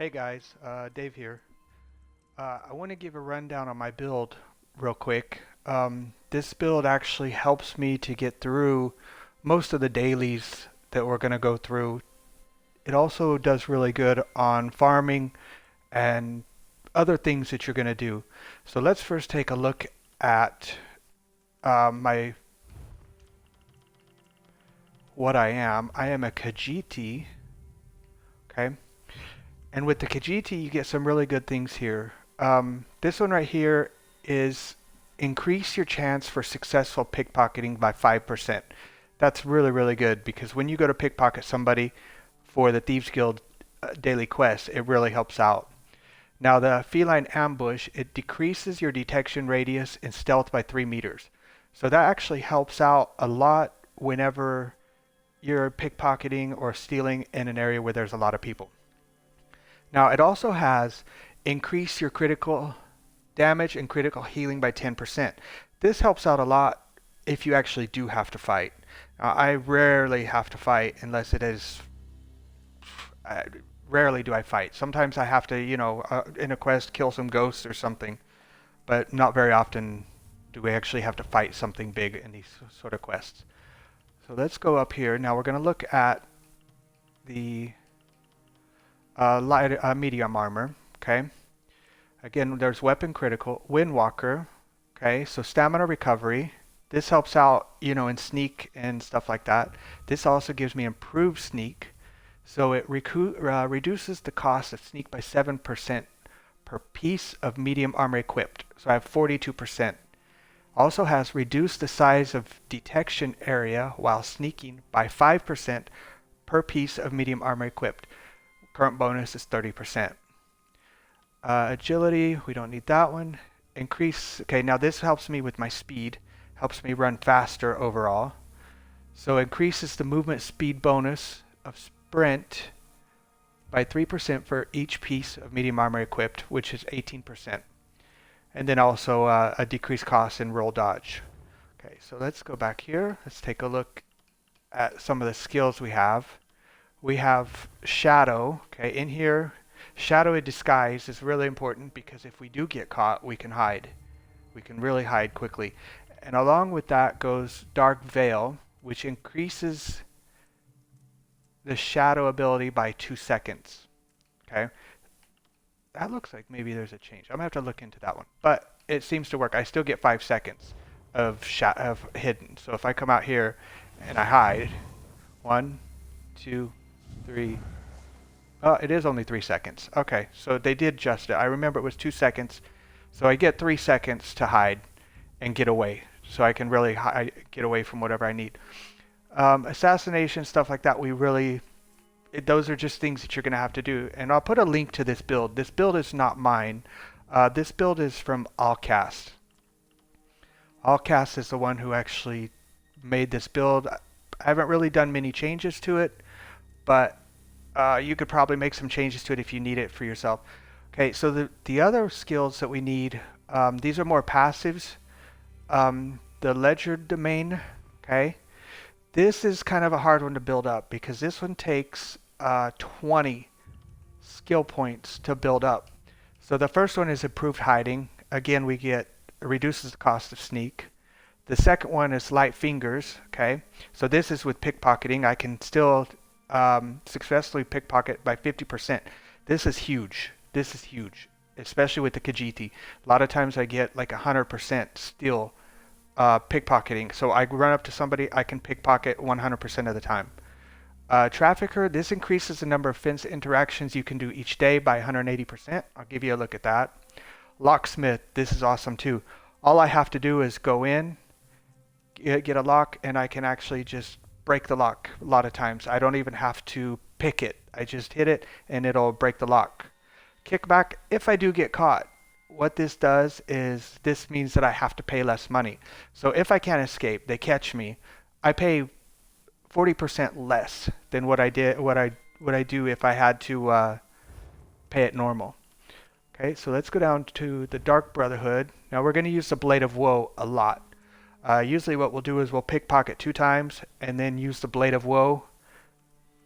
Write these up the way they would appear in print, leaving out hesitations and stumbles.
Hey guys, Dave here. I want to give a rundown on my build real quick. This build actually helps me to get through most of the dailies that we're going to go through. It also does really good on farming and other things that you're going to do. So let's first take a look at my what I am. I am a KHAJIIT, okay? And with the KHAJIIT, you get some really good things here. This one right here is increase your chance for successful pickpocketing by 5%. That's really, really good because when you go to pickpocket somebody for the Thieves Guild daily quest, it really helps out. Now the feline ambush, it decreases your detection radius and stealth by 3 meters. So that actually helps out a lot whenever you're pickpocketing or stealing in an area where there's a lot of people. Now it also has increase your critical damage and critical healing by 10%. This helps out a lot if you actually do have to fight. I rarely have to fight unless it is. Uh, Rarely do I fight. Sometimes I have to, in a quest, kill some ghosts or something, but not very often do we actually have to fight something big in these sort of quests. So let's go up here. Now we're going to look at the medium armor. Okay. Again, there's weapon critical, windwalker. Okay, so stamina recovery. This helps out, in sneak and stuff like that. This also gives me improved sneak. So it reduces the cost of sneak by 7% per piece of medium armor equipped. So I have 42%. Also has reduced the size of detection area while sneaking by 5% per piece of medium armor equipped. Current bonus is 30%. Agility, we don't need that one. Increase, okay, now this helps me with my speed, helps me run faster overall. So increases the movement speed bonus of sprint by 3% for each piece of medium armor equipped, which is 18%. And then also a decreased cost in roll dodge. Okay, so let's go back here. Let's take a look at some of the skills we have. We have shadow. Okay, in here, shadow and disguise is really important because if we do get caught, we can hide. We can really hide quickly. And along with that goes dark veil, which increases the shadow ability by 2 seconds. Okay, that looks like maybe there's a change. I'm gonna have to look into that one, but it seems to work. I still get 5 seconds of hidden. So if I come out here and I hide, 1, 2, 3. Oh, it is only 3 seconds. Okay, so they did adjust it. I remember it was 2 seconds. So I get 3 seconds to hide and get away. So I can really get away from whatever I need. Assassination, stuff like that, those are just things that you're going to have to do. And I'll put a link to this build. This build is not mine. This build is from Allcast. Allcast is the one who actually made this build. I haven't really done many changes to it, but you could probably make some changes to it if you need it for yourself. Okay, so the other skills that we need, these are more passives. The Legerdemain, okay? This is kind of a hard one to build up because this one takes 20 skill points to build up. So the first one is improved hiding. Again, reduces the cost of sneak. The second one is light fingers, okay? So this is with pickpocketing. I can still successfully pickpocket by 50%. This is huge. This is huge, especially with the KHAJIIT. A lot of times I get like 100% still pickpocketing. So I run up to somebody, I can pickpocket 100% of the time. Trafficker, this increases the number of fence interactions you can do each day by 180%. I'll give you a look at that. Locksmith, this is awesome too. All I have to do is go in, get a lock, and I can actually just break the lock a lot of times. I don't even have to pick it. I just hit it and it'll break the lock. Kickback, if I do get caught, what this does is this means that I have to pay less money. So if I can't escape, they catch me, I pay 40% less than what I do if I had to pay it normal. Okay, so let's go down to the Dark Brotherhood. Now we're going to use the Blade of Woe a lot. Usually what we'll do is we'll pickpocket 2 times and then use the Blade of Woe,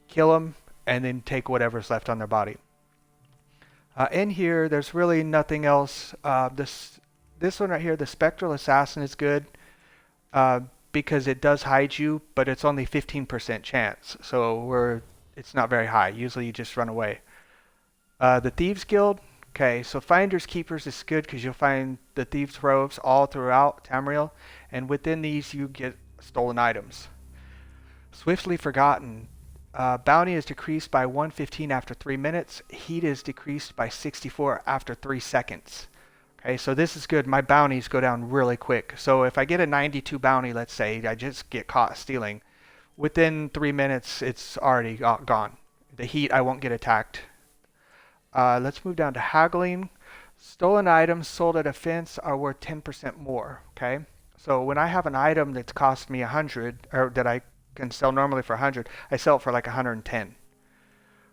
kill them, and then take whatever's left on their body. In here, there's really nothing else. This one right here, the Spectral Assassin, is good uh, because it does hide you, but it's only 15% chance, so it's not very high. Usually, you just run away. The Thieves Guild. Okay, so Finders Keepers is good because you'll find the Thieves' Roves all throughout Tamriel, and within these you get stolen items. Swiftly Forgotten. Bounty is decreased by 115 after 3 minutes. Heat is decreased by 64 after 3 seconds. Okay, so this is good. My bounties go down really quick. So if I get a 92 bounty, let's say, I just get caught stealing, within 3 minutes it's already gone. The heat, I won't get attacked. Let's move down to haggling. Stolen items sold at a fence are worth 10% more. Okay, so when I have an item that's cost me 100, or that I can sell normally for 100, I sell it for like 110.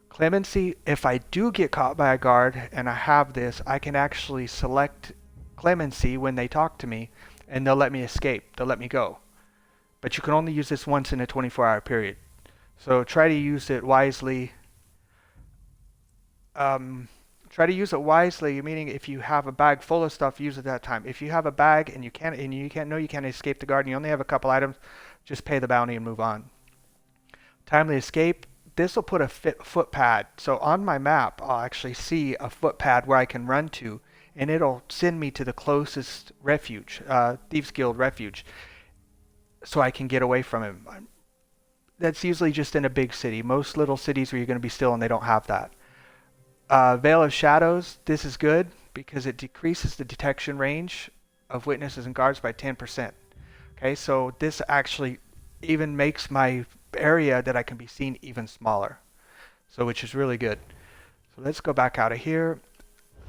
Clemency, if I do get caught by a guard and I have this, I can actually select clemency when they talk to me and they'll let me escape. They'll let me go. But you can only use this once in a 24-hour period. So try to use it wisely. Try to use it wisely, meaning if you have a bag full of stuff, use it that time. If you have a bag and you can't escape the guard and you only have a couple items, just pay the bounty and move on. Timely escape. This will put a footpad. So on my map, I'll actually see a footpad where I can run to, and it'll send me to the closest refuge, Thieves Guild refuge, so I can get away from him. That's usually just in a big city. Most little cities where you're going to be still and they don't have that. Veil of Shadows, this is good because it decreases the detection range of witnesses and guards by 10%. Okay, so this actually even makes my area that I can be seen even smaller, so which is really good. So let's go back out of here.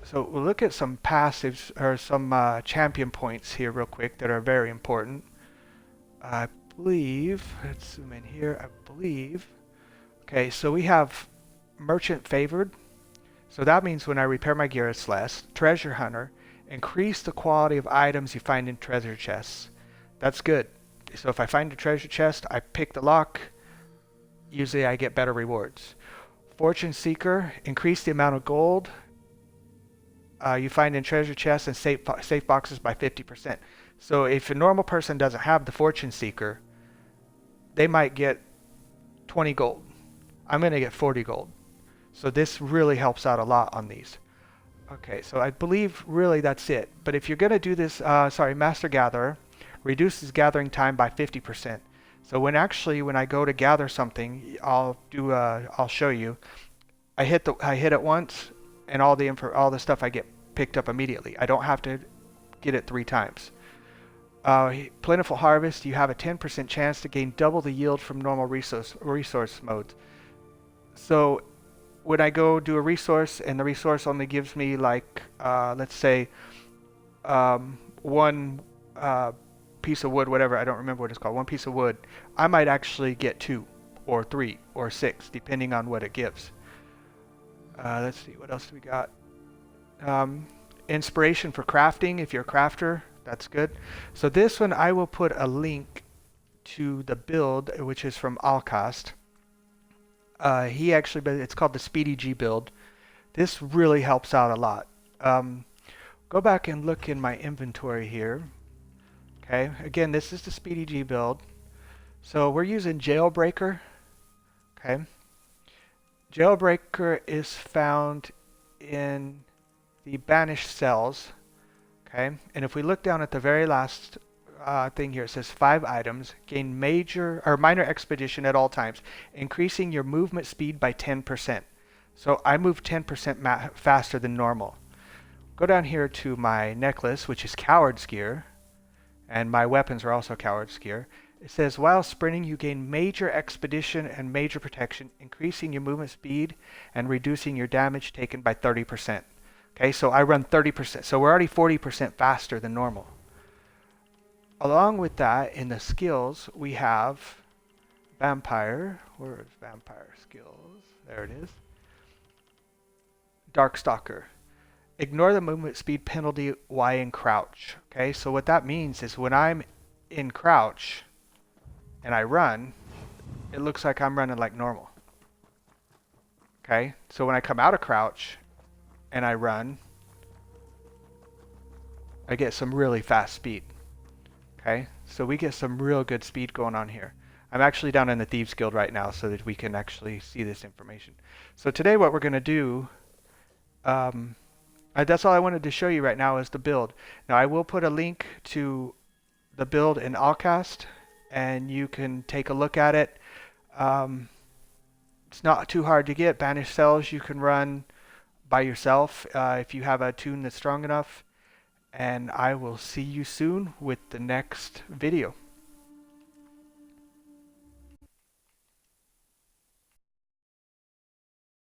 So we'll look at some passives or some champion points here real quick that are very important. I believe, let's zoom in here, I believe. Okay, so we have Merchant Favored. So that means when I repair my gear, it's less. Treasure Hunter, increase the quality of items you find in treasure chests. That's good. So if I find a treasure chest, I pick the lock. Usually I get better rewards. Fortune Seeker, increase the amount of gold you find in treasure chests and safe boxes by 50%. So if a normal person doesn't have the Fortune Seeker, they might get 20 gold. I'm going to get 40 gold. So this really helps out a lot on these. Okay, so I believe really that's it. But if you're going to do this, Master Gatherer reduces gathering time by 50%. So when I go to gather something, I'll show you. I hit it once, and all the stuff I get picked up immediately. I don't have to get it 3 times. Plentiful Harvest, you have a 10% chance to gain double the yield from normal resource modes. So when I go do a resource and the resource only gives me like, let's say, 1 piece of wood, whatever, I don't remember what it's called, 1 piece of wood, I might actually get 2 or 3 or 6, depending on what it gives. Let's see, what else do we got? Inspiration for crafting, if you're a crafter, that's good. So this one, I will put a link to the build, which is from Alcast. It's called the Speedy G build. This really helps out a lot. Go back and look in my inventory here. Okay, again, this is the Speedy G build. So we're using Jailbreaker. Okay, Jailbreaker is found in the Banished Cells. Okay, and if we look down at the very last thing here, it says 5 items, gain major or minor expedition at all times, increasing your movement speed by 10%. So I move 10% faster than normal. Go down here to my necklace, which is Coward's Gear, and my weapons are also Coward's Gear. It says, while sprinting, you gain major expedition and major protection, increasing your movement speed and reducing your damage taken by 30%. Okay, so I run 30%. So we're already 40% faster than normal. Along with that, in the skills, we have Vampire. Where is Vampire skills? There it is. Darkstalker. Ignore the movement speed penalty while in crouch. Okay, so what that means is when I'm in crouch and I run, it looks like I'm running like normal. Okay, so when I come out of crouch, and I run, I get some really fast speed. Okay, so we get some real good speed going on here. I'm actually down in the Thieves Guild right now so that we can actually see this information. So today what we're going to do, that's all I wanted to show you right now is the build. Now I will put a link to the build in Allcast and you can take a look at it. It's not too hard to get. Banished Cells you can run by yourself if you have a tune that's strong enough. And I will see you soon with the next video.